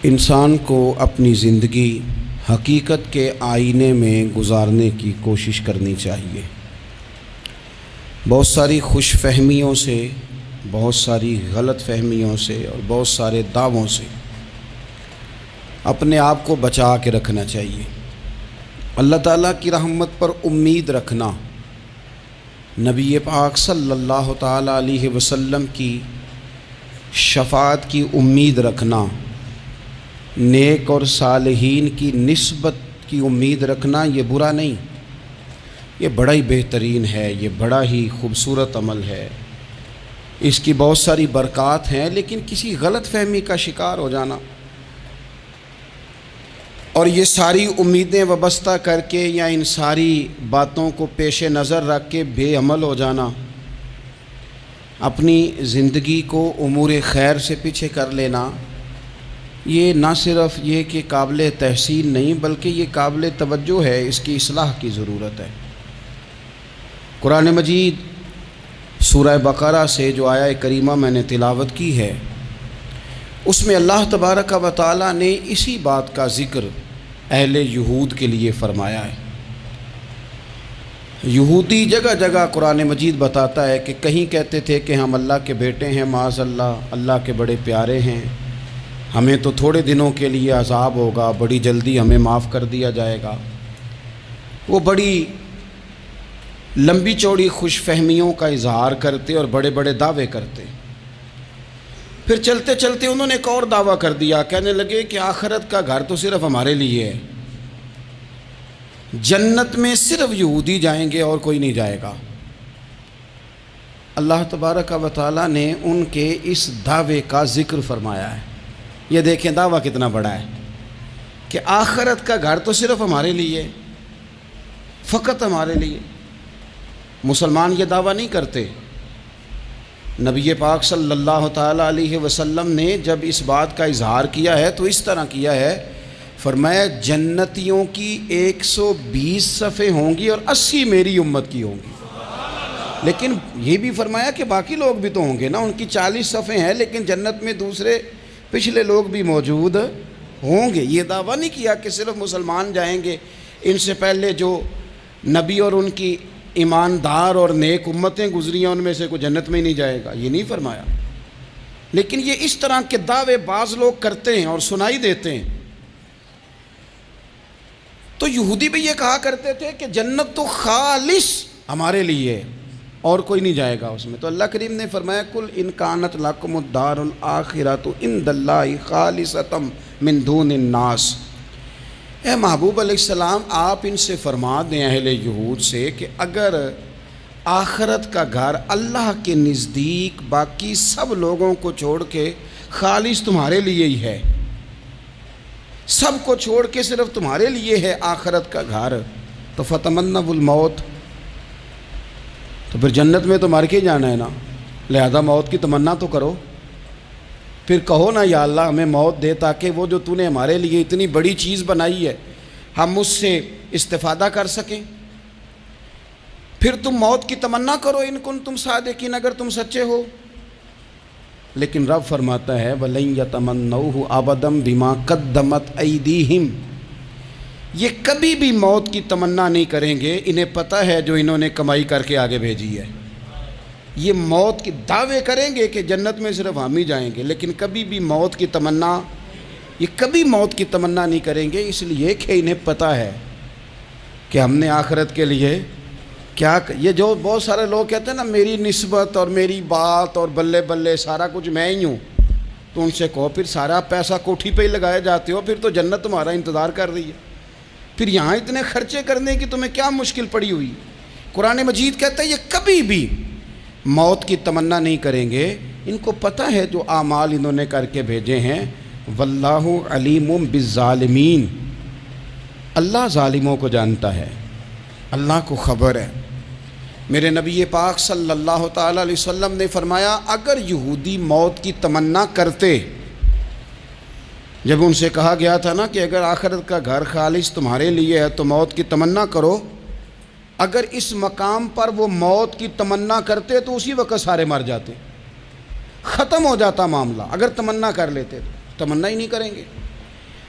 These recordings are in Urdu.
انسان کو اپنی زندگی حقیقت کے آئینے میں گزارنے کی کوشش کرنی چاہیے۔ بہت ساری خوش فہمیوں سے، بہت ساری غلط فہمیوں سے اور بہت سارے دعووں سے اپنے آپ کو بچا کے رکھنا چاہیے۔ اللہ تعالیٰ کی رحمت پر امید رکھنا، نبی پاک صلی اللہ تعالیٰ علیہ وسلم کی شفاعت کی امید رکھنا، نیک اور صالحین کی نسبت کی امید رکھنا، یہ برا نہیں، یہ بڑا ہی بہترین ہے، یہ بڑا ہی خوبصورت عمل ہے، اس کی بہت ساری برکات ہیں۔ لیکن کسی غلط فہمی کا شکار ہو جانا اور یہ ساری امیدیں وابستہ کر کے یا ان ساری باتوں کو پیش نظر رکھ کے بے عمل ہو جانا، اپنی زندگی کو امور خیر سے پیچھے کر لینا، یہ نہ صرف یہ کہ قابل تحسین نہیں بلکہ یہ قابل توجہ ہے، اس کی اصلاح کی ضرورت ہے۔ قرآن مجید سورہ بقرہ سے جو آیہ کریمہ میں نے تلاوت کی ہے، اس میں اللہ تبارک و تعالیٰ نے اسی بات کا ذکر اہل یہود کے لیے فرمایا ہے۔ یہودی جگہ جگہ قرآن مجید بتاتا ہے کہ کہیں کہتے تھے کہ ہم اللہ کے بیٹے ہیں، معاذ اللہ، اللہ کے بڑے پیارے ہیں، ہمیں تو تھوڑے دنوں کے لیے عذاب ہوگا، بڑی جلدی ہمیں معاف کر دیا جائے گا۔ وہ بڑی لمبی چوڑی خوش فہمیوں کا اظہار کرتے اور بڑے بڑے دعوے کرتے۔ پھر چلتے چلتے انہوں نے ایک اور دعویٰ کر دیا، کہنے لگے کہ آخرت کا گھر تو صرف ہمارے لیے ہے، جنت میں صرف یہودی جائیں گے اور کوئی نہیں جائے گا۔ اللہ تبارک و تعالیٰ نے ان کے اس دعوے کا ذکر فرمایا ہے۔ یہ دیکھیں دعویٰ کتنا بڑا ہے کہ آخرت کا گھر تو صرف ہمارے لیے، فقط ہمارے لیے۔ مسلمان یہ دعویٰ نہیں کرتے۔ نبی پاک صلی اللہ تعالیٰ علیہ وسلم نے جب اس بات کا اظہار کیا ہے تو اس طرح کیا ہے، فرمایا جنتیوں کی 120 صفیں ہوں گی اور 80 میری امت کی ہوں گی۔ لیکن یہ بھی فرمایا کہ باقی لوگ بھی تو ہوں گے نا، ان کی 40 صفیں ہیں لیکن جنت میں دوسرے پچھلے لوگ بھی موجود ہوں گے۔ یہ دعویٰ نہیں کیا کہ صرف مسلمان جائیں گے، ان سے پہلے جو نبی اور ان کی ایماندار اور نیک امتیں گزری ہیں ان میں سے کوئی جنت میں ہی نہیں جائے گا، یہ نہیں فرمایا۔ لیکن یہ اس طرح کے دعوے بعض لوگ کرتے ہیں اور سنائی دیتے ہیں۔ تو یہودی بھی یہ کہا کرتے تھے کہ جنت تو خالص ہمارے لیے ہے اور کوئی نہیں جائے گا اس میں۔ تو اللہ کریم نے فرمایا کل ان کانت لکم الدار الآخرۃ عند اللہ خالصۃ من دون الناس، اے محبوب علیہ السلام آپ ان سے فرما دیں اہل یہود سے کہ اگر آخرت کا گھر اللہ کے نزدیک باقی سب لوگوں کو چھوڑ کے خالص تمہارے لیے ہی ہے، سب کو چھوڑ کے صرف تمہارے لیے ہے آخرت کا گھر، تو فتمنوا الموت، تو پھر جنت میں تو مر کے جانا ہے نا، لہذا موت کی تمنا تو کرو۔ پھر کہو نا یا اللہ ہمیں موت دے تاکہ وہ جو تو نے ہمارے لیے اتنی بڑی چیز بنائی ہے ہم اس سے استفادہ کر سکیں۔ پھر تم موت کی تمنا کرو ان کنتم صادقین، اگر تم سچے ہو۔ لیکن رب فرماتا ہے وَلَن يَتَمَنَّوْهُ أَبَدًا بِمَا قَدَّمَتْ أَيْدِيهِمْ، یہ کبھی بھی موت کی تمنا نہیں کریں گے، انہیں پتہ ہے جو انہوں نے کمائی کر کے آگے بھیجی ہے۔ یہ موت کی دعوے کریں گے کہ جنت میں صرف ہم ہی جائیں گے، لیکن کبھی بھی موت کی تمنا، یہ کبھی موت کی تمنا نہیں کریں گے، اس لیے کہ انہیں پتہ ہے کہ ہم نے آخرت کے لیے کیا۔ یہ جو بہت سارے لوگ کہتے ہیں نا میری نسبت اور میری بات اور بلے بلے سارا کچھ میں ہی ہوں، تو ان سے کہو پھر سارا پیسہ کوٹھی پہ ہی لگائے جاتے ہو، پھر تو جنت تمہارا انتظار کر رہی ہے، پھر یہاں اتنے خرچے کرنے کی تمہیں کیا مشکل پڑی ہوئی۔ قرآن مجید کہتا ہے یہ کبھی بھی موت کی تمنا نہیں کریں گے، ان کو پتہ ہے جو اعمال انہوں نے کر کے بھیجے ہیں۔ واللہ علیم بالظالمین، اللہ ظالموں کو جانتا ہے، اللہ کو خبر ہے۔ میرے نبی پاک صلی اللہ تعالیٰ علیہ وسلم نے فرمایا اگر یہودی موت کی تمنا کرتے، جب ان سے کہا گیا تھا نا کہ اگر آخرت کا گھر خالص تمہارے لیے ہے تو موت کی تمنا کرو، اگر اس مقام پر وہ موت کی تمنا کرتے تو اسی وقت سارے مر جاتے، ختم ہو جاتا معاملہ۔ اگر تمنا کر لیتے تو تمنا ہی نہیں کریں گے،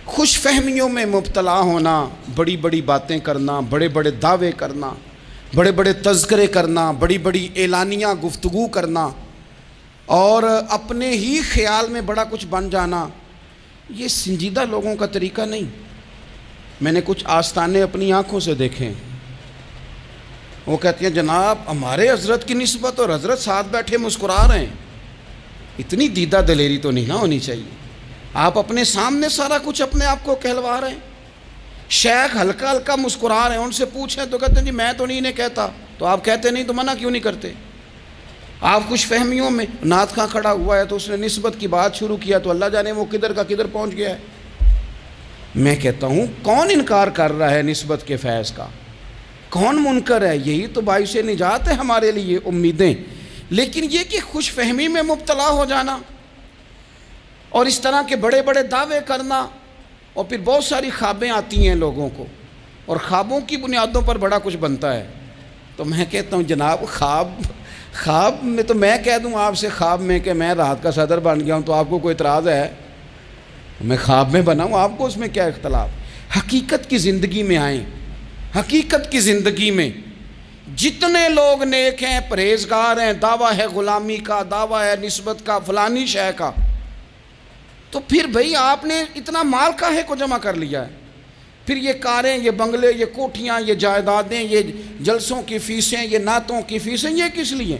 خوش فہمیوں میں مبتلا ہونا، بڑی بڑی باتیں کرنا، بڑے بڑے دعوے کرنا، بڑے بڑے تذکرے کرنا، بڑی بڑی اعلانیہ گفتگو کرنا اور اپنے ہی خیال میں بڑا کچھ بن جانا، یہ سنجیدہ لوگوں کا طریقہ نہیں۔ میں نے کچھ آستانے اپنی آنکھوں سے دیکھیں، وہ کہتی ہیں جناب ہمارے حضرت کی نسبت اور حضرت ساتھ بیٹھے مسکرا رہے ہیں، اتنی دیدہ دلیری تو نہیں نہ ہونی چاہیے۔ آپ اپنے سامنے سارا کچھ اپنے آپ کو کہلوا رہے ہیں۔ شیخ ہلکا ہلکا مسکرا رہے ہیں، ان سے پوچھیں تو کہتے ہیں جی میں تو نہیں انہیں کہتا، تو آپ کہتے نہیں تو منع کیوں نہیں کرتے؟ آپ خوش فہمیوں میں، نعت خواں کھڑا ہوا ہے تو اس نے نسبت کی بات شروع کیا تو اللہ جانے وہ کدھر کا کدھر پہنچ گیا ہے۔ میں کہتا ہوں کون انکار کر رہا ہے نسبت کے فیض کا؟ کون منکر ہے؟ یہی تو باعث نجات ہے ہمارے لیے، امیدیں۔ لیکن یہ کہ خوش فہمی میں مبتلا ہو جانا اور اس طرح کے بڑے بڑے دعوے کرنا، اور پھر بہت ساری خوابیں آتی ہیں لوگوں کو اور خوابوں کی بنیادوں پر بڑا کچھ بنتا ہے۔ تو میں کہتا ہوں جناب خواب میں تو میں کہہ دوں آپ سے خواب میں کہ میں رات کا صدر بن گیا ہوں تو آپ کو کوئی اعتراض ہے؟ میں خواب میں بنا ہوں، آپ کو اس میں کیا اختلاف؟ حقیقت کی زندگی میں آئیں۔ حقیقت کی زندگی میں جتنے لوگ نیک ہیں، پرہیزگار ہیں، دعویٰ ہے غلامی کا، دعویٰ ہے نسبت کا، فلانی شے کا، تو پھر بھئی آپ نے اتنا مال کاہے کو جمع کر لیا ہے؟ پھر یہ کاریں، یہ بنگلے، یہ کوٹھیاں، یہ جائیدادیں، یہ جلسوں کی فیسیں، یہ نعتوں کی فیسیں، یہ کس لیے؟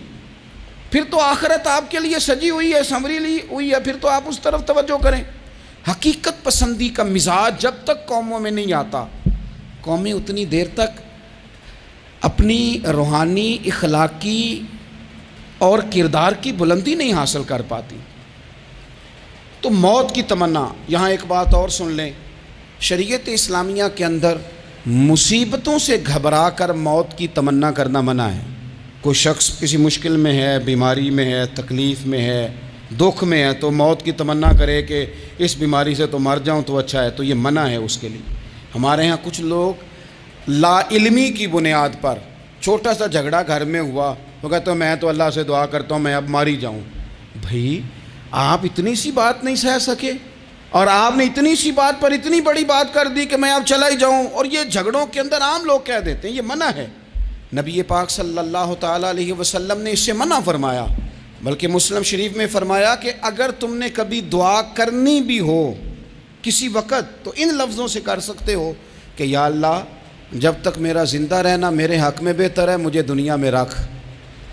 پھر تو آخرت آپ کے لیے سجی ہوئی ہے، سنوری ہوئی ہے، پھر تو آپ اس طرف توجہ کریں۔ حقیقت پسندی کا مزاج جب تک قوموں میں نہیں آتا، قومیں اتنی دیر تک اپنی روحانی، اخلاقی اور کردار کی بلندی نہیں حاصل کر پاتی۔ تو موت کی تمنا، یہاں ایک بات اور سن لیں، شریعت اسلامیہ کے اندر مصیبتوں سے گھبرا کر موت کی تمنا کرنا منع ہے۔ کوئی شخص کسی مشکل میں ہے، بیماری میں ہے، تکلیف میں ہے، دکھ میں ہے، تو موت کی تمنا کرے کہ اس بیماری سے تو مر جاؤں تو اچھا ہے، تو یہ منع ہے اس کے لیے۔ ہمارے ہاں کچھ لوگ لا علمی کی بنیاد پر، چھوٹا سا جھگڑا گھر میں ہوا تو کہتے ہیں میں تو اللہ سے دعا کرتا ہوں میں اب مار ہی جاؤں۔ بھائی آپ اتنی سی بات نہیں سہ سکے اور آپ نے اتنی سی بات پر اتنی بڑی بات کر دی کہ میں اب چلا ہی جاؤں، اور یہ جھگڑوں کے اندر عام لوگ کہہ دیتے ہیں، یہ منع ہے۔ نبی پاک صلی اللہ تعالیٰ علیہ وسلم نے اس سے منع فرمایا، بلکہ مسلم شریف میں فرمایا کہ اگر تم نے کبھی دعا کرنی بھی ہو کسی وقت تو ان لفظوں سے کر سکتے ہو کہ یا اللہ جب تک میرا زندہ رہنا میرے حق میں بہتر ہے، مجھے دنیا میں رکھ،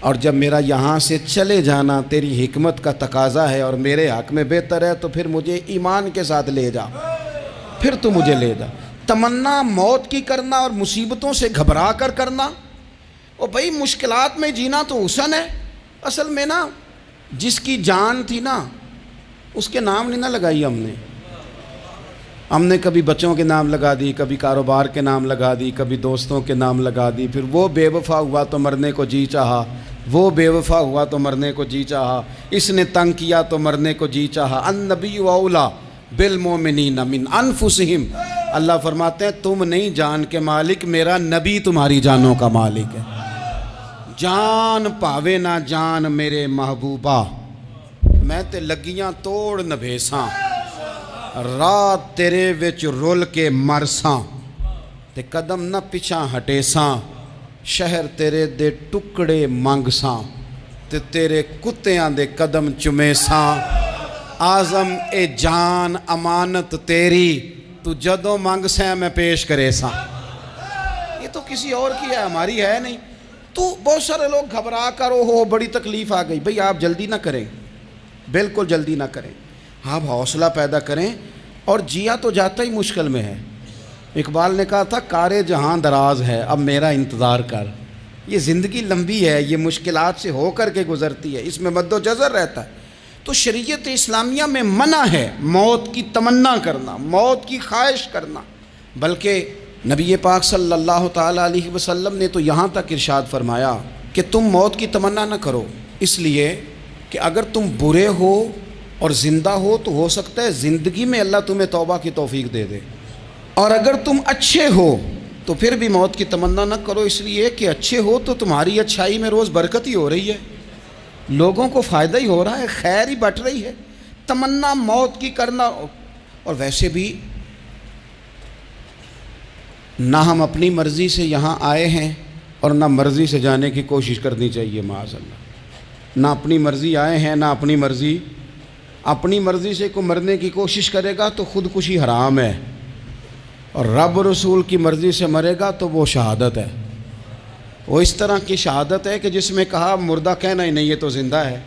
اور جب میرا یہاں سے چلے جانا تیری حکمت کا تقاضا ہے اور میرے حق میں بہتر ہے تو پھر مجھے ایمان کے ساتھ لے جا، پھر تو مجھے لے جا۔ تمنا موت کی کرنا اور مصیبتوں سے گھبرا کر کرنا، اور بھائی مشکلات میں جینا تو حسن ہے۔ اصل میں نا جس کی جان تھی نا اس کے نام نہیں نہ لگائی ہم نے کبھی بچوں کے نام لگا دی، کبھی کاروبار کے نام لگا دی، کبھی دوستوں کے نام لگا دی، پھر وہ بے وفا ہوا تو مرنے کو جی چاہا، وہ بے وفا ہوا تو مرنے کو جی چاہا، اس نے تنگ کیا تو مرنے کو جی چاہا۔ النبی اولیٰ بالمؤمنین من انفسہم، اللہ فرماتے ہیں تم نہیں جان کے مالک، میرا نبی تمہاری جانوں کا مالک ہے۔ جان پاوے نہ جان میرے محبوبہ، میں تے لگیاں توڑ نبھیساں، رات تیرے وچ رول کے مرساں، تے قدم نہ پچھاں ہٹیساں، شہر تیرے دے ٹکڑے منگساں، تے تیرے کتیاں دے قدم چمیساں، آزم اے جان امانت تیری، تو جدوں منگ سیں میں پیش کرے ساں۔ یہ تو کسی اور کی ہے، ہماری ہے نہیں۔ تو بہت سارے لوگ گھبرا کر ہو بڑی تکلیف آ گئی، بھئی آپ جلدی نہ کریں، بالکل جلدی نہ کریں، آپ حوصلہ پیدا کریں، اور جیا تو جاتا ہی مشکل میں ہے۔ اقبال نے کہا تھا کار جہاں دراز ہے اب میرا انتظار کر، یہ زندگی لمبی ہے، یہ مشکلات سے ہو کر کے گزرتی ہے، اس میں مد و جزر رہتا ہے۔ تو شریعت اسلامیہ میں منع ہے موت کی تمنا کرنا، موت کی خواہش کرنا، بلکہ نبی پاک صلی اللہ تعالیٰ علیہ وسلم نے تو یہاں تک ارشاد فرمایا کہ تم موت کی تمنا نہ کرو، اس لیے کہ اگر تم برے ہو اور زندہ ہو سکتا ہے زندگی میں اللہ تمہیں توبہ کی توفیق دے دے، اور اگر تم اچھے ہو تو پھر بھی موت کی تمنا نہ کرو، اس لیے کہ اچھے ہو تو تمہاری اچھائی میں روز برکت ہی ہو رہی ہے، لوگوں کو فائدہ ہی ہو رہا ہے، خیر ہی بٹ رہی ہے۔ تمنا موت کی کرنا، اور ویسے بھی نہ ہم اپنی مرضی سے یہاں آئے ہیں اور نہ مرضی سے جانے کی کوشش کرنی چاہیے معاذ اللہ۔ نہ اپنی مرضی آئے ہیں نہ اپنی مرضی سے کوئی مرنے کی کوشش کرے گا تو خودکشی حرام ہے، اور رب رسول کی مرضی سے مرے گا تو وہ شہادت ہے۔ وہ اس طرح کی شہادت ہے کہ جس میں کہا مردہ کہنا ہی نہیں، یہ تو زندہ ہے،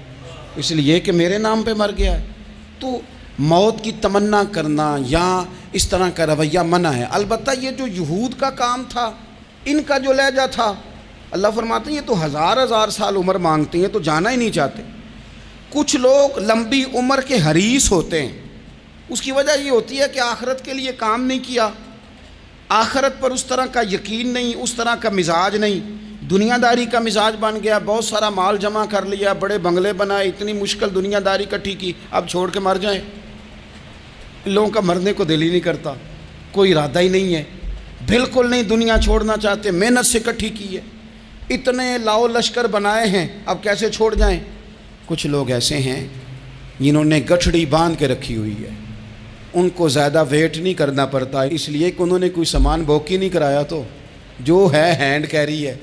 اس لیے کہ میرے نام پہ مر گیا ہے۔ تو موت کی تمنا کرنا یا اس طرح کا رویہ منع ہے۔ البتہ یہ جو یہود کا کام تھا، ان کا جو لہجہ تھا، اللہ فرماتے ہیں یہ تو ہزار سال عمر مانگتے ہیں، تو جانا ہی نہیں چاہتے۔ کچھ لوگ لمبی عمر کے حریص ہوتے ہیں، اس کی وجہ یہ ہوتی ہے کہ آخرت کے لیے کام نہیں کیا، آخرت پر اس طرح کا یقین نہیں، اس طرح کا مزاج نہیں، دنیا داری کا مزاج بن گیا، بہت سارا مال جمع کر لیا، بڑے بنگلے بنائے، اتنی مشکل دنیا داری کٹھی کی، اب چھوڑ کے مر جائیں۔ لوگوں کا مرنے کو دل ہی نہیں کرتا، کوئی ارادہ ہی نہیں ہے، بالکل نہیں دنیا چھوڑنا چاہتے، محنت سے کٹھی کی ہے، اتنے لاؤ لشکر بنائے ہیں، اب کیسے چھوڑ جائیں۔ کچھ لوگ ایسے ہیں جنہوں نے گٹھڑی باندھ کے رکھی ہوئی ہے، ان کو زیادہ ویٹ نہیں کرنا پڑتا، اس لیے کہ انہوں نے کوئی سامان بوکی نہیں کرایا، تو جو ہے ہینڈ کیری ہے،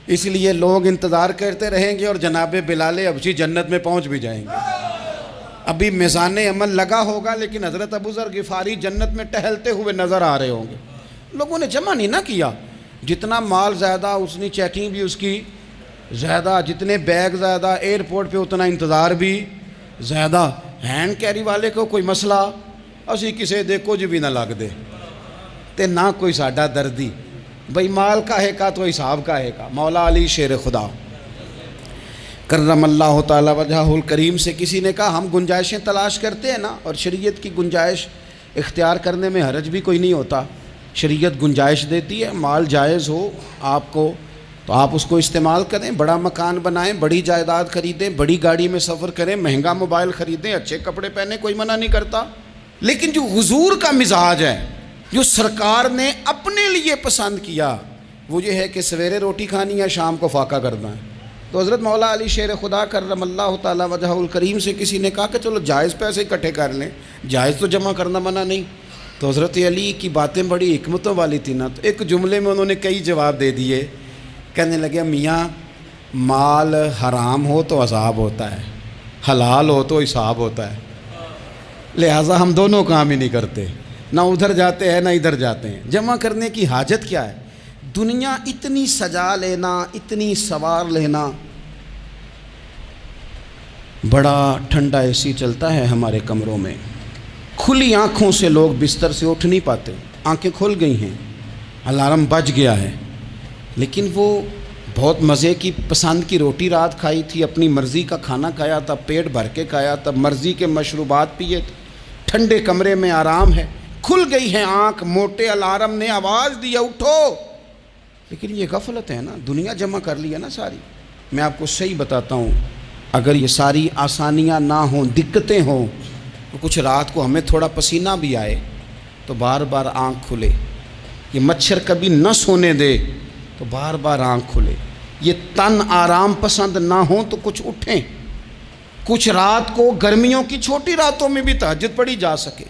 اس لیے لوگ انتظار کرتے رہیں گے اور جناب بلال حبشی جنت میں پہنچ بھی جائیں گے۔ ابھی میزان عمل لگا ہوگا لیکن حضرت ابو ذر غفاری جنت میں ٹہلتے ہوئے نظر آ رہے ہوں گے۔ لوگوں نے جمع نہیں نہ کیا، جتنا مال زیادہ اتنی چیکنگ بھی اس کی زیادہ، جتنے بیگ زیادہ، ایئرپورٹ پہ اتنا انتظار بھی زیادہ۔ ہینڈ کیری والے کو کوئی مسئلہ اسی کسے دے کچھ بھی نہ لگ دے تے نہ کوئی ساڈا دردی، بھئی مال کا ہے کا تو حساب کا ہے کا۔ مولا علی شیر خدا کرم اللہ تعالی وجہہ الکریم سے کسی نے کہا ہم گنجائشیں تلاش کرتے ہیں نا، اور شریعت کی گنجائش اختیار کرنے میں حرج بھی کوئی نہیں ہوتا، شریعت گنجائش دیتی ہے، مال جائز ہو آپ کو تو آپ اس کو استعمال کریں، بڑا مکان بنائیں، بڑی جائیداد خریدیں، بڑی گاڑی میں سفر کریں، مہنگا موبائل خریدیں، اچھے کپڑے پہنیں، کوئی منع نہیں کرتا۔ لیکن جو حضور کا مزاج ہے، جو سرکار نے اپنے لیے پسند کیا، وہ یہ ہے کہ سویرے روٹی کھانی ہے، شام کو فاقہ کرنا ہے۔ تو حضرت مولا علی شیر خدا کرم اللہ تعالی وجہہ الکریم سے کسی نے کہا کہ چلو جائز پیسے اکٹھے کر لیں، جائز تو جمع کرنا منع نہیں۔ تو حضرت علی کی باتیں بڑی حکمتوں والی تھی نا، تو ایک جملے میں انہوں نے کئی جواب دے دیے۔ کہنے لگے میاں مال حرام ہو تو عذاب ہوتا ہے، حلال ہو تو حساب ہوتا ہے، لہٰذا ہم دونوں کام ہی نہیں کرتے، نہ ادھر جاتے ہیں نہ ادھر جاتے ہیں۔ جمع کرنے کی حاجت کیا ہے؟ دنیا اتنی سجا لینا، اتنی سوار لینا، بڑا ٹھنڈا اے سی چلتا ہے ہمارے کمروں میں، کھلی آنکھوں سے لوگ بستر سے اٹھ نہیں پاتے، آنکھیں کھل گئی ہیں، الارم بج گیا ہے، لیکن وہ بہت مزے کی پسند کی روٹی رات کھائی تھی، اپنی مرضی کا کھانا کھایا تھا، پیٹ بھر کے کھایا تھا، مرضی کے مشروبات پیے تھے، ٹھنڈے کمرے میں آرام ہے، کھل گئی ہے آنکھ، موٹے الارم نے آواز دیا اٹھو، لیکن یہ غفلت ہے نا، دنیا جمع کر لی ہے نا ساری۔ میں آپ کو صحیح بتاتا ہوں، اگر یہ ساری آسانیاں نہ ہوں، دقتیں ہوں، تو کچھ رات کو ہمیں تھوڑا پسینہ بھی آئے تو بار بار آنکھ کھلے، یہ مچھر کبھی نہ سونے دے تو بار بار آنکھ کھلے، یہ تن آرام پسند نہ ہوں تو کچھ اٹھیں، کچھ رات کو گرمیوں کی چھوٹی راتوں میں بھی تہجد پڑھی جا سکے۔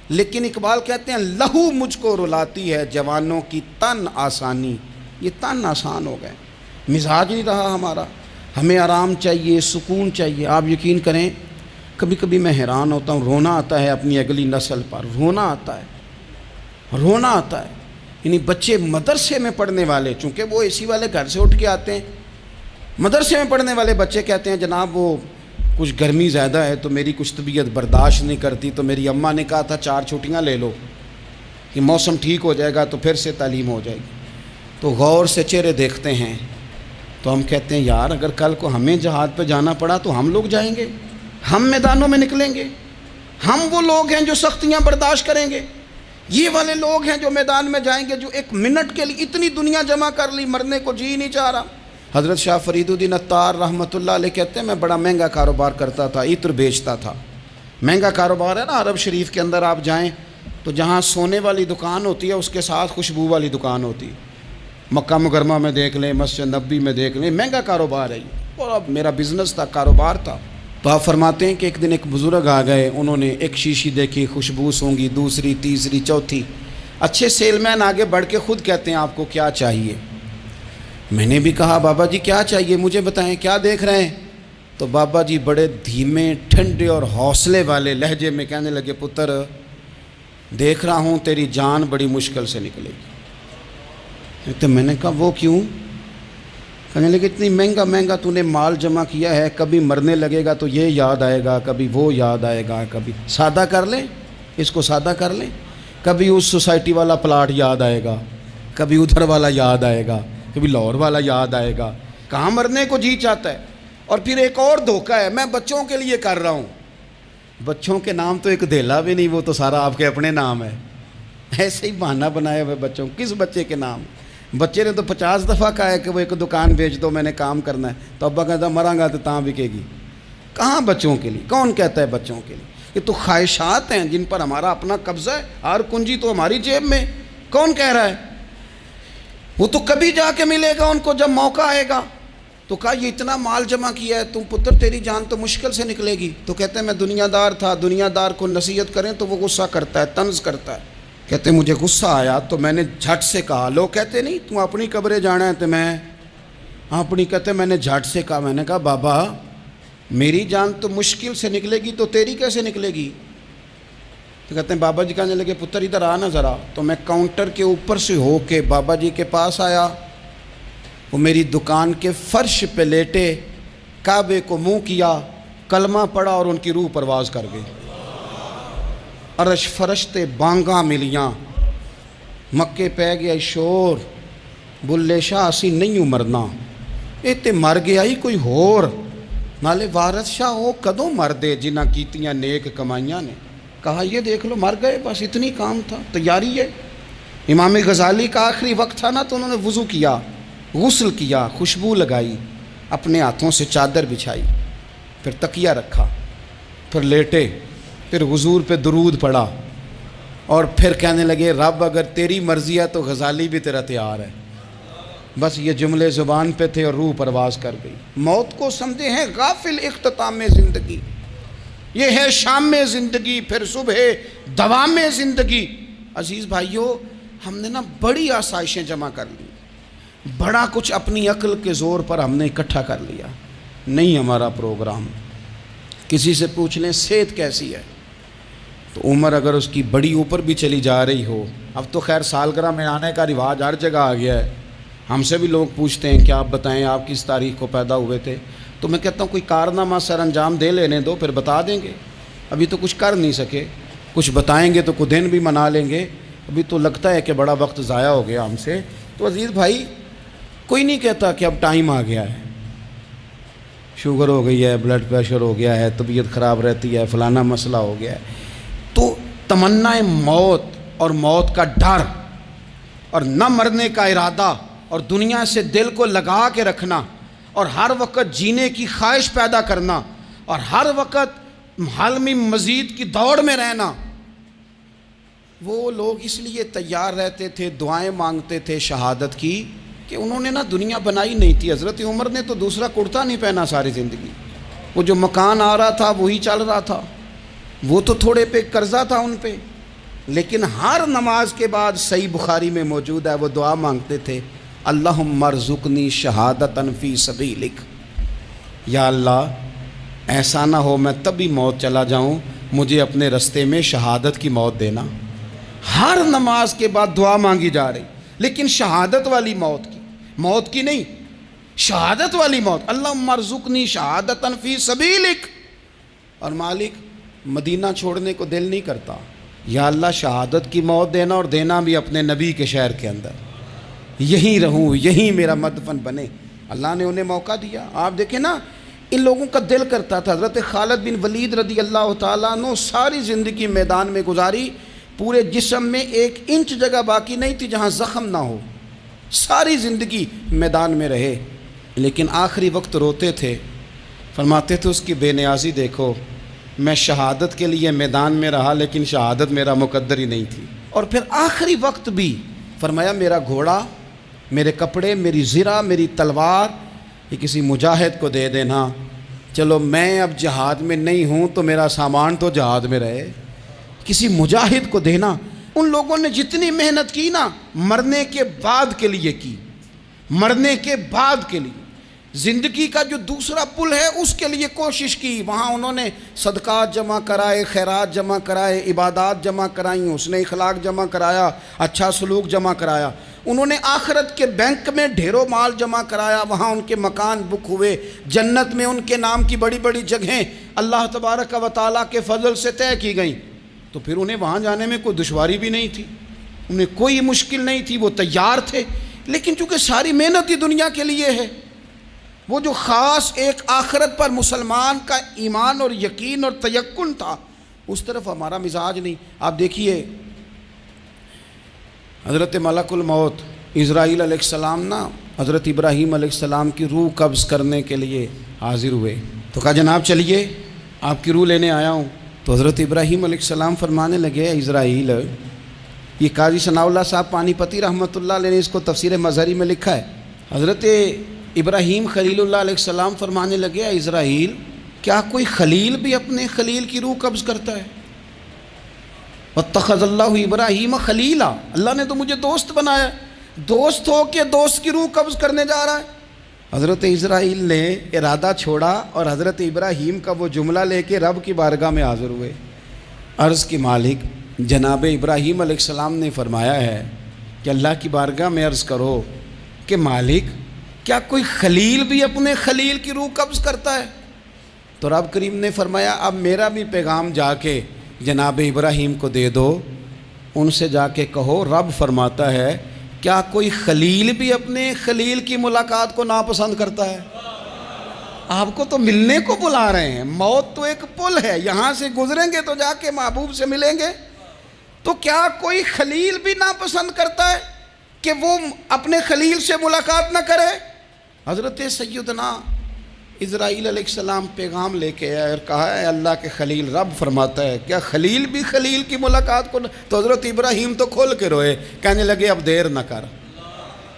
لیکن اقبال کہتے ہیں لہو مجھ کو رلاتی ہے جوانوں کی تن آسانی، یہ تن آسان ہو گئے، مزاج نہیں رہا ہمارا، ہمیں آرام چاہیے، سکون چاہیے۔ آپ یقین کریں کبھی کبھی میں حیران ہوتا ہوں، رونا آتا ہے اپنی اگلی نسل پر، رونا آتا ہے، یعنی بچے مدرسے میں پڑھنے والے، چونکہ وہ اے سی والے گھر سے اٹھ کے آتے ہیں، مدرسے میں پڑھنے والے بچے کہتے ہیں جناب وہ کچھ گرمی زیادہ ہے تو میری کچھ طبیعت برداشت نہیں کرتی، تو میری اماں نے کہا تھا 4 چھٹیاں لے لو کہ موسم ٹھیک ہو جائے گا تو پھر سے تعلیم ہو جائے گی۔ تو غور سے چہرے دیکھتے ہیں تو ہم کہتے ہیں یار اگر کل کو ہمیں جہاد پہ جانا پڑا تو ہم لوگ جائیں گے، ہم میدانوں میں نکلیں گے، ہم وہ لوگ ہیں جو سختیاں برداشت کریں گے، یہ والے لوگ ہیں جو میدان میں جائیں گے جو 1 منٹ کے لیے اتنی دنیا جمع کر لی، مرنے کو جی نہیں چاہ رہا۔ حضرت شاہ فرید الدین عطار رحمۃ اللہ علیہ کہتے ہیں میں بڑا مہنگا کاروبار کرتا تھا، عطر بیچتا تھا، مہنگا کاروبار ہے نا، عرب شریف کے اندر آپ جائیں تو جہاں سونے والی دکان ہوتی ہے اس کے ساتھ خوشبو والی دکان ہوتی ہے، مکہ مکرمہ میں دیکھ لیں، مسجد نبوی میں دیکھ لیں، مہنگا کاروبار ہے یہ، اور اب میرا بزنس تھا، کاروبار تھا۔ تو آپ فرماتے ہیں کہ ایک دن ایک بزرگ آ گئے، انہوں نے ایک شیشی دیکھی، خوشبو سونگی، دوسری، تیسری، چوتھی، اچھے سیل مین آگے بڑھ کے خود کہتے ہیں آپ کو کیا چاہیے. میں نے بھی کہا بابا جی کیا چاہیے مجھے بتائیں, کیا دیکھ رہے ہیں؟ تو بابا جی بڑے دھیمے ٹھنڈے اور حوصلے والے لہجے میں کہنے لگے, پتر دیکھ رہا ہوں تیری جان بڑی مشکل سے نکلے گی. تو میں نے کہا وہ کیوں؟ کہنے لگے اتنی مہنگا تو نے مال جمع کیا ہے, کبھی مرنے لگے گا تو یہ یاد آئے گا, کبھی وہ یاد آئے گا, کبھی سادہ کر لیں اس کو سادہ کر لیں, کبھی اس سوسائٹی والا پلاٹ یاد آئے گا, کبھی ادھر والا یاد آئے گا, کبھی لاہور والا یاد آئے گا. کہاں مرنے کو جی چاہتا ہے. اور پھر ایک اور دھوکہ ہے, میں بچوں کے لیے کر رہا ہوں. بچوں کے نام تو ایک دھیلا بھی نہیں, وہ تو سارا آپ کے اپنے نام ہے. ایسے ہی بہانہ بنایا ہوئے بچوں. کس بچے کے نام؟ بچے نے تو 50 دفعہ کہا ہے کہ وہ ایک دکان بیچ دو, میں نے کام کرنا ہے. تو ابا کہتا مراں گا تو تاں بکے گی. کہاں بچوں کے لیے؟ کون کہتا ہے بچوں کے لیے؟ یہ تو خواہشات ہیں جن پر ہمارا اپنا قبضہ ہے. ہر کنجی تو ہماری جیب میں. کون کہہ رہا ہے؟ وہ تو کبھی جا کے ملے گا ان کو جب موقع آئے گا. تو کہا یہ اتنا مال جمع کیا ہے تم پتر, تیری جان تو مشکل سے نکلے گی. تو کہتے ہیں میں دنیا دار تھا, دنیا دار کو نصیحت کریں تو وہ غصہ کرتا ہے, طنز کرتا ہے. کہتے مجھے غصہ آیا تو میں نے جھٹ سے کہا, لوگ کہتے نہیں تم اپنی قبریں جانا ہے تو میں اپنی, کہتے میں نے جھٹ سے کہا, میں نے کہا بابا میری جان تو مشکل سے نکلے گی تو تیری کیسے نکلے گی؟ تو کہتے ہیں بابا جی کہنے لگے پتر ادھر آنا ذرا. تو میں کاؤنٹر کے اوپر سے ہو کے بابا جی کے پاس آیا. وہ میری دکان کے فرش پہ لیٹے, کعبے کو منہ کیا, کلمہ پڑھا اور ان کی روح پرواز کر گئی. عرش فرشتے بانگاں ملیاں, مکے پہ گیا شور, بلے شاہ اسی نہیں مرنا, اے تے مر گیا ہی کوئی ہور, نالے وارث شاہ ہو کدوں مر دے جنہ کیتیاں نیک کمائیاں نے. کہا یہ دیکھ لو مر گئے, بس اتنی کام تھا, تیاری ہے. امام غزالی کا آخری وقت تھا نا, تو انہوں نے وضو کیا, غسل کیا, خوشبو لگائی, اپنے ہاتھوں سے چادر بچھائی, پھر تکیہ رکھا, پھر لیٹے, پھر حضور پہ درود پڑھا, اور پھر کہنے لگے رب اگر تیری مرضی ہے تو غزالی بھی تیرا تیار ہے. بس یہ جملے زبان پہ تھے اور روح پرواز کر گئی. موت کو سمجھے ہیں غافل اختتام زندگی, یہ ہے شام میں زندگی, پھر صبح دوام میں زندگی. عزیز بھائیوں, ہم نے نا بڑی آسائشیں جمع کر لی, بڑا کچھ اپنی عقل کے زور پر ہم نے اکٹھا کر لیا. نہیں ہمارا پروگرام. کسی سے پوچھ لیں صحت کیسی ہے, تو عمر اگر اس کی بڑی اوپر بھی چلی جا رہی ہو, اب تو خیر سالگرہ میں آنے کا رواج ہر جگہ آ گیا ہے, ہم سے بھی لوگ پوچھتے ہیں کہ آپ بتائیں آپ کس تاریخ کو پیدا ہوئے تھے, تو میں کہتا ہوں کوئی کارنامہ سر انجام دے لینے دو, پھر بتا دیں گے. ابھی تو کچھ کر نہیں سکے, کچھ بتائیں گے تو کچھ دن بھی منا لیں گے, ابھی تو لگتا ہے کہ بڑا وقت ضائع ہو گیا ہم سے. تو عزیز بھائی کوئی نہیں کہتا کہ اب ٹائم آ گیا ہے, شوگر ہو گئی ہے, بلڈ پریشر ہو گیا ہے, طبیعت خراب رہتی ہے, فلانا مسئلہ ہو گیا ہے. تو تمنا موت اور موت کا ڈر اور نہ مرنے کا ارادہ اور دنیا سے دل کو لگا کے رکھنا اور ہر وقت جینے کی خواہش پیدا کرنا اور ہر وقت حالمی مزید کی دوڑ میں رہنا, وہ لوگ اس لیے تیار رہتے تھے, دعائیں مانگتے تھے شہادت کی, کہ انہوں نے نا دنیا بنائی نہیں تھی. حضرت عمر نے تو دوسرا کرتا نہیں پہنا ساری زندگی, وہ جو مکان آ رہا تھا وہی چل رہا تھا, وہ تو تھوڑے پہ قرضہ تھا ان پہ, لیکن ہر نماز کے بعد صحیح بخاری میں موجود ہے, وہ دعا مانگتے تھے اللہم ارزقنی شہادتا فی سبیلک, یا اللہ ایسا نہ ہو میں تب بھی موت چلا جاؤں, مجھے اپنے رستے میں شہادت کی موت دینا. ہر نماز کے بعد دعا مانگی جا رہی, لیکن شہادت والی موت کی نہیں, شہادت والی موت. اللہم ارزقنی شہادتا فی سبیلک. اور مالک مدینہ چھوڑنے کو دل نہیں کرتا, یا اللہ شہادت کی موت دینا, اور دینا بھی اپنے نبی کے شہر کے اندر, یہیں رہوں, یہیں میرا مدفن بنے. اللہ نے انہیں موقع دیا. آپ دیکھیں نا ان لوگوں کا دل کرتا تھا. حضرت خالد بن ولید رضی اللہ تعالیٰ عنہ ساری زندگی میدان میں گزاری, پورے جسم میں 1 انچ جگہ باقی نہیں تھی جہاں زخم نہ ہو, ساری زندگی میدان میں رہے, لیکن آخری وقت روتے تھے, فرماتے تھے اس کی بے نیازی دیکھو, میں شہادت کے لیے میدان میں رہا لیکن شہادت میرا مقدر ہی نہیں تھی. اور پھر آخری وقت بھی فرمایا میرا گھوڑا, میرے کپڑے, میری زرہ, میری تلوار یہ کسی مجاہد کو دے دینا, چلو میں اب جہاد میں نہیں ہوں تو میرا سامان تو جہاد میں رہے, کسی مجاہد کو دینا. ان لوگوں نے جتنی محنت کی نا مرنے کے بعد کے لیے کی، مرنے کے بعد کے لیے، زندگی کا جو دوسرا پل ہے اس کے لیے کوشش کی، وہاں انہوں نے صدقات جمع کرائے، خیرات جمع کرائے، عبادات جمع کرائیں، حسن اخلاق جمع کرایا، اچھا سلوک جمع کرایا، انہوں نے آخرت کے بینک میں ڈھیروں مال جمع کرایا، وہاں ان کے مکان بک ہوئے، جنت میں ان کے نام کی بڑی بڑی جگہیں اللہ تبارک و تعالیٰ کے فضل سے طے کی گئیں، تو پھر انہیں وہاں جانے میں کوئی دشواری بھی نہیں تھی، انہیں کوئی مشکل نہیں تھی، وہ تیار تھے، لیکن چونکہ ساری محنت ہی دنیا کے لیے ہے، وہ جو خاص ایک آخرت پر مسلمان کا ایمان اور یقین اور تیقن تھا اس طرف ہمارا مزاج نہیں۔ آپ دیکھیے حضرت ملک الموت اسرائیل علیہ السلام نا حضرت ابراہیم علیہ السلام کی روح قبض کرنے کے لیے حاضر ہوئے، تو کہا جناب چلیے آپ کی روح لینے آیا ہوں، تو حضرت ابراہیم علیہ السلام فرمانے لگے اسرائیل، یہ قاضی ثناء اللہ صاحب پانی پتی رحمۃ اللہ علیہ نے اس کو تفسیر مظہری میں لکھا ہے، حضرت ابراہیم خلیل اللہ علیہ السلام فرمانے لگے اسرائیل کیا کوئی خلیل بھی اپنے خلیل کی روح قبض کرتا ہے؟ واتخذ اللہ ابراہیم خلیلا، اللہ نے تو مجھے دوست بنایا، دوست ہو کے دوست کی روح قبض کرنے جا رہا ہے۔ حضرت اسرائیل نے ارادہ چھوڑا اور حضرت ابراہیم کا وہ جملہ لے کے رب کی بارگاہ میں حاضر ہوئے، عرض کی مالک جناب ابراہیم علیہ السلام نے فرمایا ہے کہ اللہ کی بارگاہ میں عرض کرو کہ مالک کیا کوئی خلیل بھی اپنے خلیل کی روح قبض کرتا ہے؟ تو رب کریم نے فرمایا اب میرا بھی پیغام جا کے جناب ابراہیم کو دے دو، ان سے جا کے کہو رب فرماتا ہے کیا کوئی خلیل بھی اپنے خلیل کی ملاقات کو ناپسند کرتا ہے؟ آپ کو تو ملنے کو بلا رہے ہیں، موت تو ایک پل ہے، یہاں سے گزریں گے تو جا کے محبوب سے ملیں گے، تو کیا کوئی خلیل بھی ناپسند کرتا ہے کہ وہ اپنے خلیل سے ملاقات نہ کرے؟ حضرت سیدنا اسرائیل علیہ السلام پیغام لے کے آئے اور کہا ہے اللہ کے خلیل رب فرماتا ہے کیا خلیل بھی خلیل کی ملاقات کو تو حضرت ابراہیم تو کھول کے روئے، کہنے لگے اب دیر نہ کر،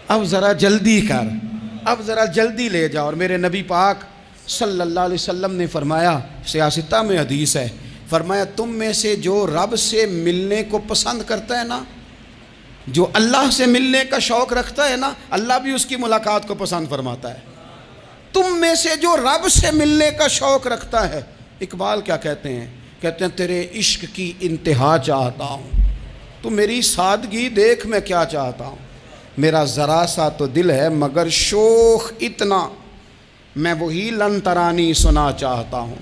اب ذرا جلدی کر، اب ذرا جلدی لے جا۔ اور میرے نبی پاک صلی اللہ علیہ وسلم نے فرمایا، سیاستہ میں حدیث ہے، فرمایا تم میں سے جو رب سے ملنے کو پسند کرتا ہے نا، جو اللہ سے ملنے کا شوق رکھتا ہے نا، اللہ بھی اس کی ملاقات کو پسند فرماتا ہے۔ تم میں سے جو رب سے ملنے کا شوق رکھتا ہے، اقبال کیا کہتے ہیں؟ کہتے ہیں تیرے عشق کی انتہا چاہتا ہوں، تو میری سادگی دیکھ میں کیا چاہتا ہوں، میرا ذرا سا تو دل ہے مگر شوق اتنا، میں وہی لن ترانی سنا چاہتا ہوں،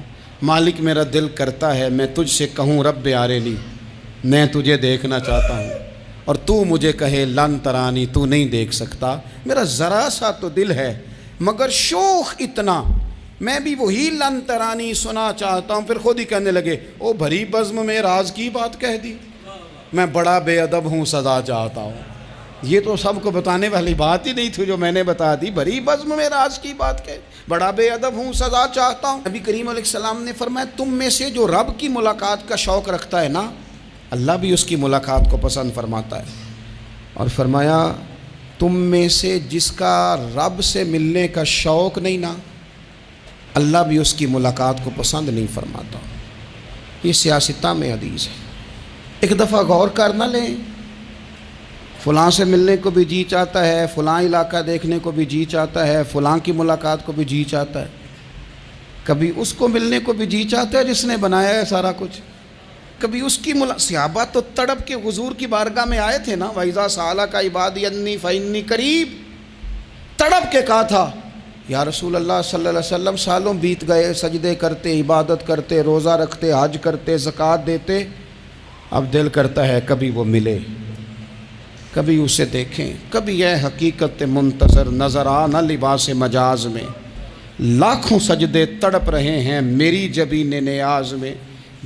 مالک میرا دل کرتا ہے میں تجھ سے کہوں رب آرینی، میں تجھے دیکھنا چاہتا ہوں، اور تو مجھے کہے لن ترانی تو نہیں دیکھ سکتا، میرا ذرا سا تو دل ہے مگر شوق اتنا، میں بھی وہی لن ترانی سنا چاہتا ہوں۔ پھر خود ہی کہنے لگے او بھری بزم میں راز کی بات کہہ دی، میں بڑا بے ادب ہوں سزا چاہتا ہوں۔ یہ تو سب کو بتانے والی بات ہی نہیں تھی جو میں نے بتا دی، بھری بزم میں راز کی بات کہہ دی، بڑا بے ادب ہوں سزا چاہتا ہوں۔ نبی کریم علیہ السلام نے فرمایا تم میں سے جو رب کی ملاقات کا شوق رکھتا ہے نا، اللہ بھی اس کی ملاقات کو پسند فرماتا ہے۔ اور فرمایا تم میں سے جس کا رب سے ملنے کا شوق نہیں نا، اللہ بھی اس کی ملاقات کو پسند نہیں فرماتا۔ یہ سیاستہ میں حدیث ہے، ایک دفعہ غور کر نہ لیں، فلاں سے ملنے کو بھی جی چاہتا ہے، فلاں علاقہ دیکھنے کو بھی جی چاہتا ہے، فلاں کی ملاقات کو بھی جی چاہتا ہے، کبھی اس کو ملنے کو بھی جی چاہتا ہے جس نے بنایا ہے سارا کچھ، کبھی اس کی صحابہ تو تڑپ کے حضور کی بارگاہ میں آئے تھے نا، وَإِذَا سَأَلَكَ عِبَادِي عَنِّي فَإِنِّي قَرِيبٌ، تڑپ کے کہا تھا یا رسول اللہ صلی اللہ علیہ وسلم سالوں بیت گئے، سجدے کرتے، عبادت کرتے، روزہ رکھتے، حج کرتے، زکوٰۃ دیتے، اب دل کرتا ہے کبھی وہ ملے، کبھی اسے دیکھیں، کبھی اے حقیقت منتظر نظر آ نہ لباس مجاز میں، لاکھوں سجدے تڑپ رہے ہیں میری جبین نیاز میں،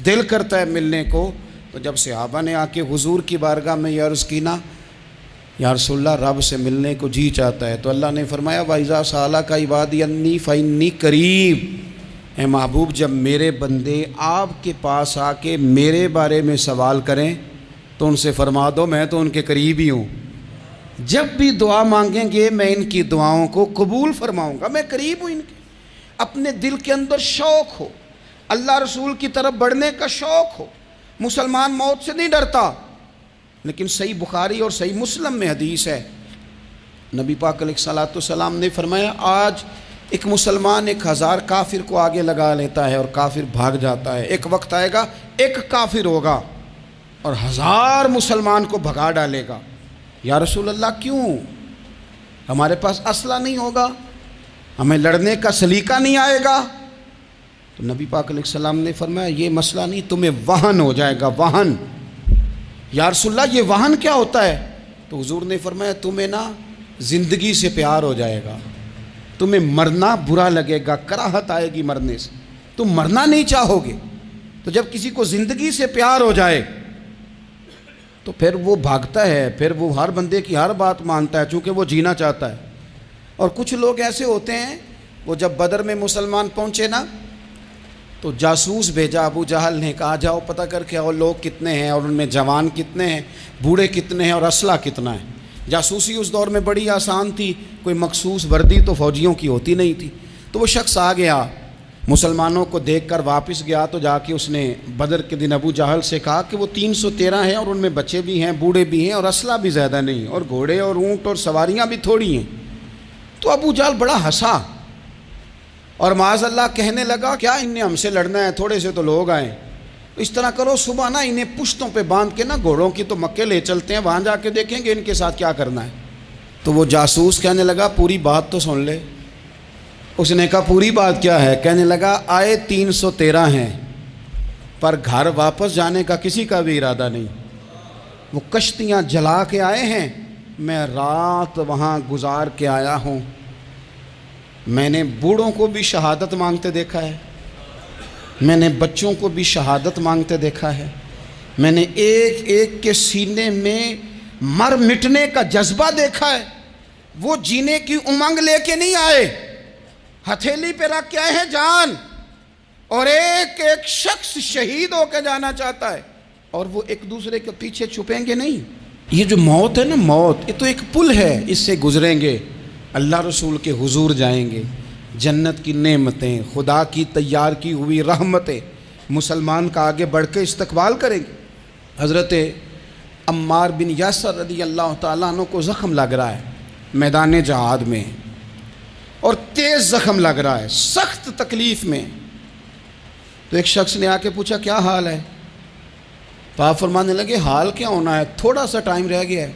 دل کرتا ہے ملنے کو۔ تو جب صحابہ نے آ کے حضور کی بارگاہ میں یہ عرض کی نا یا رسول اللہ رب سے ملنے کو جی چاہتا ہے، تو اللہ نے فرمایا وَإِذَا سَأَلَكَ عِبَادِي عَنِّي فَإِنِّي قَرِيبٌ، اے محبوب جب میرے بندے آپ کے پاس آ کے میرے بارے میں سوال کریں تو ان سے فرما دو میں تو ان کے قریب ہی ہوں، جب بھی دعا مانگیں گے میں ان کی دعاؤں کو قبول فرماؤں گا، میں قریب ہوں ان کے۔ اپنے دل کے اندر شوق ہو، اللہ رسول کی طرف بڑھنے کا شوق ہو، مسلمان موت سے نہیں ڈرتا، لیکن صحیح بخاری اور صحیح مسلم میں حدیث ہے، نبی پاک علیہ الصلوۃ والسلام نے فرمایا آج ایک مسلمان 1000 کافر کو آگے لگا لیتا ہے اور کافر بھاگ جاتا ہے، ایک وقت آئے گا ایک کافر ہوگا اور 1000 مسلمان کو بھگا ڈالے گا۔ یا رسول اللہ کیوں؟ ہمارے پاس اسلحہ نہیں ہوگا، ہمیں لڑنے کا سلیقہ نہیں آئے گا؟ تو نبی پاک علیہ السلام نے فرمایا یہ مسئلہ نہیں، تمہیں وہن ہو جائے گا، وہن۔ یا رسول اللہ یہ وہن کیا ہوتا ہے؟ تو حضور نے فرمایا تمہیں نا زندگی سے پیار ہو جائے گا، تمہیں مرنا برا لگے گا، کراہت آئے گی مرنے سے، تم مرنا نہیں چاہو گے۔ تو جب کسی کو زندگی سے پیار ہو جائے تو پھر وہ بھاگتا ہے، پھر وہ ہر بندے کی ہر بات مانتا ہے چونکہ وہ جینا چاہتا ہے۔ اور کچھ لوگ ایسے ہوتے ہیں، وہ جب بدر میں مسلمان پہنچے نا تو جاسوس بھیجا ابو جہل نے، کہا جاؤ پتہ کر کے اور لوگ کتنے ہیں اور ان میں جوان کتنے ہیں، بوڑھے کتنے ہیں اور اسلحہ کتنا ہے۔ جاسوسی اس دور میں بڑی آسان تھی، کوئی مخصوص وردی تو فوجیوں کی ہوتی نہیں تھی۔ تو وہ شخص آ گیا، مسلمانوں کو دیکھ کر واپس گیا، تو جا کے اس نے بدر کے دن ابو جہل سے کہا کہ وہ 313 ہیں اور ان میں بچے بھی ہیں، بوڑھے بھی ہیں اور اسلحہ بھی زیادہ نہیں، اور گھوڑے اور اونٹ اور سواریاں بھی تھوڑی ہیں۔ تو ابو جہل بڑا ہنسا اور معاذ اللہ کہنے لگا کیا ان نے ہم سے لڑنا ہے؟ تھوڑے سے تو لوگ آئیں، اس طرح کرو صبح نا انہیں پشتوں پہ باندھ کے نا گھوڑوں کی تو مکے لے چلتے ہیں، وہاں جا کے دیکھیں گے ان کے ساتھ کیا کرنا ہے۔ تو وہ جاسوس کہنے لگا پوری بات تو سن لے۔ اس نے کہا پوری بات کیا ہے؟ کہنے لگا آئے 313 ہیں پر گھر واپس جانے کا کسی کا بھی ارادہ نہیں، وہ کشتیاں جلا کے آئے ہیں، میں رات وہاں گزار کے آیا ہوں، میں نے بوڑھوں کو بھی شہادت مانگتے دیکھا ہے، میں نے بچوں کو بھی شہادت مانگتے دیکھا ہے، میں نے ایک ایک کے سینے میں مر مٹنے کا جذبہ دیکھا ہے، وہ جینے کی امنگ لے کے نہیں آئے، ہتھیلی پہ رکھ کے آئے ہیں جان، اور ایک ایک شخص شہید ہو کے جانا چاہتا ہے، اور وہ ایک دوسرے کے پیچھے چھپیں گے نہیں۔ یہ جو موت ہے نا، موت یہ تو ایک پل ہے، اس سے گزریں گے، اللہ رسول کے حضور جائیں گے، جنت کی نعمتیں، خدا کی تیار کی ہوئی رحمتیں، مسلمان کا آگے بڑھ کے استقبال کریں گے۔ حضرت عمار بن یاسر رضی اللہ تعالیٰ عنہ کو زخم لگ رہا ہے میدان جہاد میں، اور تیز زخم لگ رہا ہے، سخت تکلیف میں۔ تو ایک شخص نے آ کے پوچھا کیا حال ہے؟ تو آپ فرمانے لگے حال کیا ہونا ہے، تھوڑا سا ٹائم رہ گیا ہے۔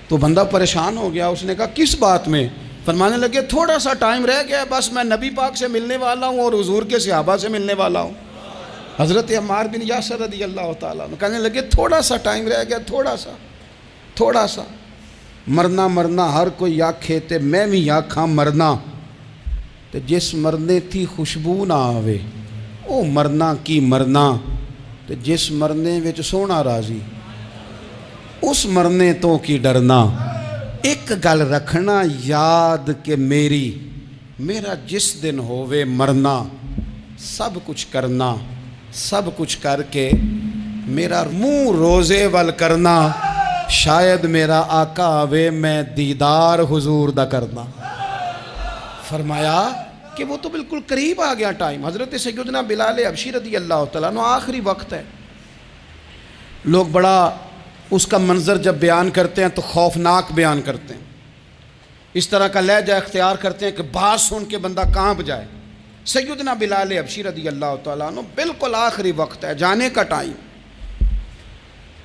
تو بندہ پریشان ہو گیا، اس نے کہا کس بات میں؟ فرمانے لگے تھوڑا سا ٹائم رہ گیا، بس میں نبی پاک سے ملنے والا ہوں اور حضور کے صحابہ سے ملنے والا ہوں۔ حضرت عمار بن یاسر رضی اللہ تعالیٰ عنہ کہنے لگے تھوڑا سا ٹائم رہ گیا، تھوڑا سا مرنا مرنا ہر کوئی آکھے تے میں بھی آکھاں مرنا، تے جس مرنے تھی خوشبو نہ آوے او مرنا کی مرنا، تے جس مرنے وچ سونا راضی اس مرنے تو کی ڈرنا۔ ایک گل رکھنا یاد کہ میرا جس دن ہووے مرنا، سب کچھ کرنا، سب کچھ کر کے میرا منہ روزے ول کرنا، شاید میرا آقا آوے میں دیدار حضور دا کرنا۔ فرمایا کہ وہ تو بالکل قریب آ گیا ٹائم۔ حضرت سیدنا بلال حبشی رضی اللہ تعالیٰ عنہ آخری وقت ہے، لوگ بڑا اس کا منظر جب بیان کرتے ہیں تو خوفناک بیان کرتے ہیں، اس طرح کا لہجہ اختیار کرتے ہیں کہ بات سن کے بندہ کانپ جائے۔ سیدنا بلال حبشی رضی اللہ تعالیٰ عنہ بالکل آخری وقت ہے، جانے کا ٹائم۔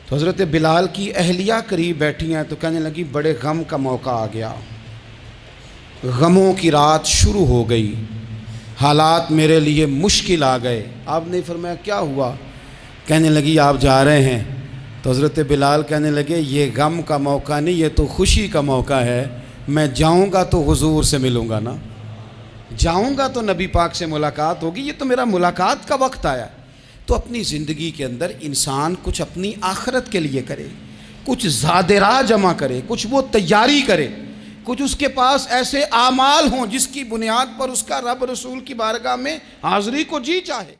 تو حضرت بلال کی اہلیہ قریب بیٹھی ہیں تو کہنے لگی بڑے غم کا موقع آ گیا، غموں کی رات شروع ہو گئی، حالات میرے لیے مشکل آ گئے۔ آپ نے فرمایا کیا ہوا؟ کہنے لگی آپ جا رہے ہیں؟ تو حضرت بلال کہنے لگے یہ غم کا موقع نہیں، یہ تو خوشی کا موقع ہے، میں جاؤں گا تو حضور سے ملوں گا نا، جاؤں گا تو نبی پاک سے ملاقات ہوگی، یہ تو میرا ملاقات کا وقت آیا۔ تو اپنی زندگی کے اندر انسان کچھ اپنی آخرت کے لیے کرے، کچھ زاد راہ جمع کرے، کچھ وہ تیاری کرے، کچھ اس کے پاس ایسے اعمال ہوں جس کی بنیاد پر اس کا رب رسول کی بارگاہ میں حاضری کو جی چاہے۔